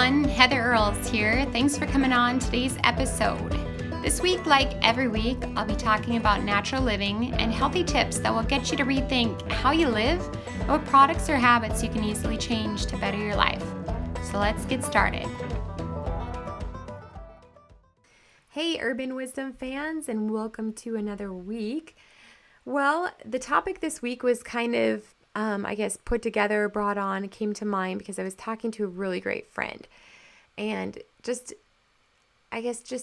everyone, Heather Earls here. Thanks for coming on today's episode. This week, like every week, I'll be talking about natural living and healthy tips that will get you to rethink how you live and what products or habits you can easily change to better your life. So let's get started. Hey, Urban Wisdom fans, and welcome to another week. Well, the topic this week was kind of put together, brought on, came to mind because I was talking to a really great friend and just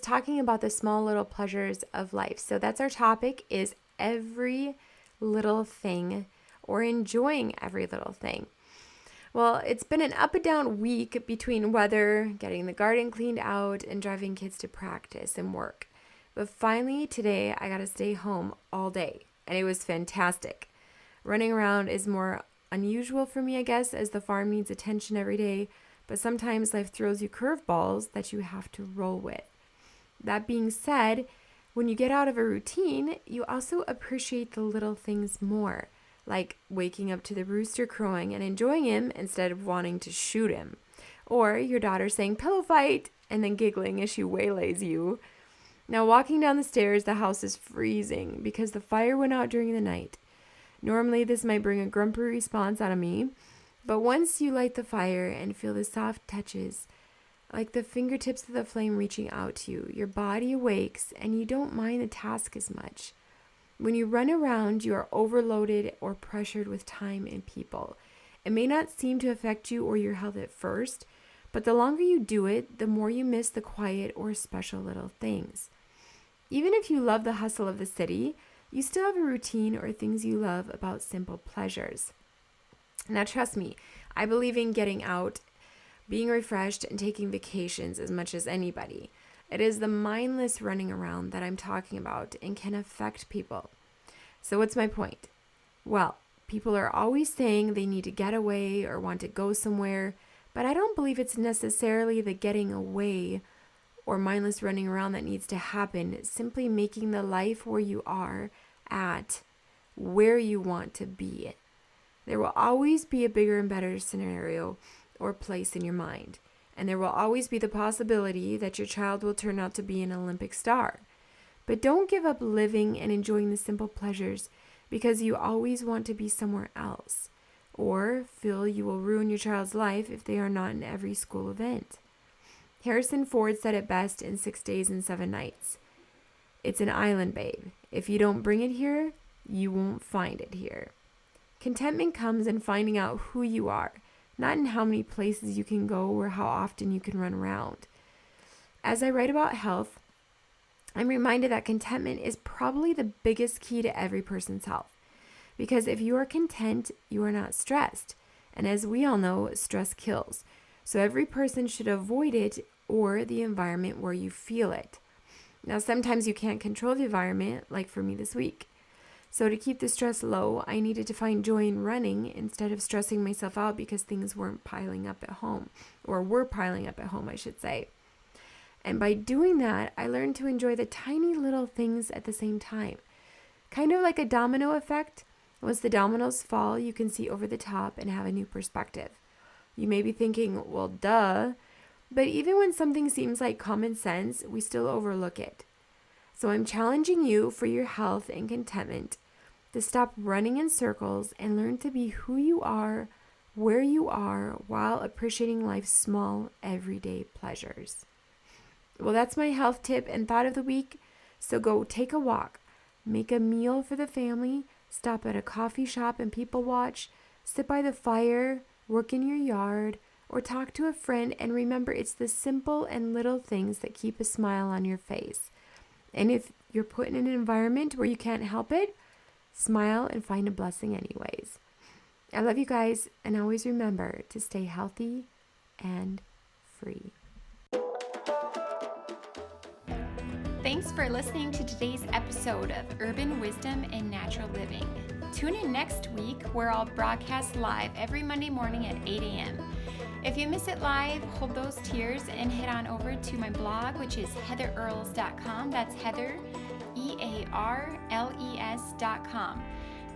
talking about the small little pleasures of life. So that's our topic, is every little thing or enjoying every little thing. Well, it's been an up and down week between weather, getting the garden cleaned out, and driving kids to practice and work. But finally today I got to stay home all day and it was fantastic. Running around is more unusual for me, I guess, as the farm needs attention every day, but sometimes life throws you curveballs that you have to roll with. That being said, when you get out of a routine, you also appreciate the little things more, like waking up to the rooster crowing and enjoying him instead of wanting to shoot him, or your daughter saying pillow fight and then giggling as she waylays you. Now, walking down the stairs, the house is freezing because the fire went out during the night. Normally, this might bring a grumpy response out of me, but once you light the fire and feel the soft touches, like the fingertips of the flame reaching out to you, your body awakes and you don't mind the task as much. When you run around, you are overloaded or pressured with time and people. It may not seem to affect you or your health at first, but the longer you do it, the more you miss the quiet or special little things. Even if you love the hustle of the city, you still have a routine or things you love about simple pleasures. Now, trust me, I believe in getting out, being refreshed, and taking vacations as much as anybody. It is the mindless running around that I'm talking about and can affect people. So what's my point? Well, people are always saying they need to get away or want to go somewhere, but I don't believe it's necessarily the getting away or mindless running around that needs to happen. It's simply making the life where you are at where you want to be. There will always be a bigger and better scenario or place in your mind. And there will always be the possibility that your child will turn out to be an Olympic star. But don't give up living and enjoying the simple pleasures because you always want to be somewhere else, or feel you will ruin your child's life if they are not in every school event. Harrison Ford said it best in 6 Days and 7 Nights. It's an island, babe. If you don't bring it here, you won't find it here. Contentment comes in finding out who you are, not in how many places you can go or how often you can run around. As I write about health, I'm reminded that contentment is probably the biggest key to every person's health. Because if you are content, you are not stressed. And as we all know, stress kills. So every person should avoid it or the environment where you feel it. Now, sometimes you can't control the environment, like for me this week. So to keep the stress low, I needed to find joy in running instead of stressing myself out because things weren't piling up at home, or were piling up at home, I should say. And by doing that, I learned to enjoy the tiny little things at the same time. Kind of like a domino effect. Once the dominoes fall, you can see over the top and have a new perspective. You may be thinking, well, duh. But even when something seems like common sense, we still overlook it. So I'm challenging you for your health and contentment to stop running in circles and learn to be who you are, where you are, while appreciating life's small, everyday pleasures. Well, that's my health tip and thought of the week. So go take a walk, make a meal for the family, stop at a coffee shop and people watch, sit by the fire, work in your yard, or talk to a friend, and remember it's the simple and little things that keep a smile on your face. And if you're put in an environment where you can't help it, smile and find a blessing anyways. I love you guys, and always remember to stay healthy and free. Thanks for listening to today's episode of Urban Wisdom and Natural Living. Tune in next week where I'll broadcast live every Monday morning at 8 a.m. If you miss it live, hold those tears and head on over to my blog, which is heatherearls.com. That's Heather, EARLES.com.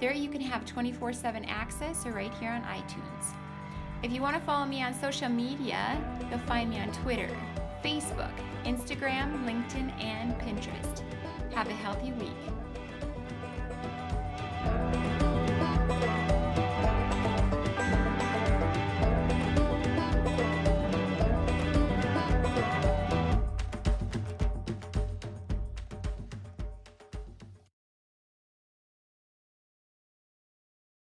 There you can have 24/7 access or right here on iTunes. If you want to follow me on social media, you'll find me on Twitter, Facebook, Instagram, LinkedIn, and Pinterest. Have a healthy week.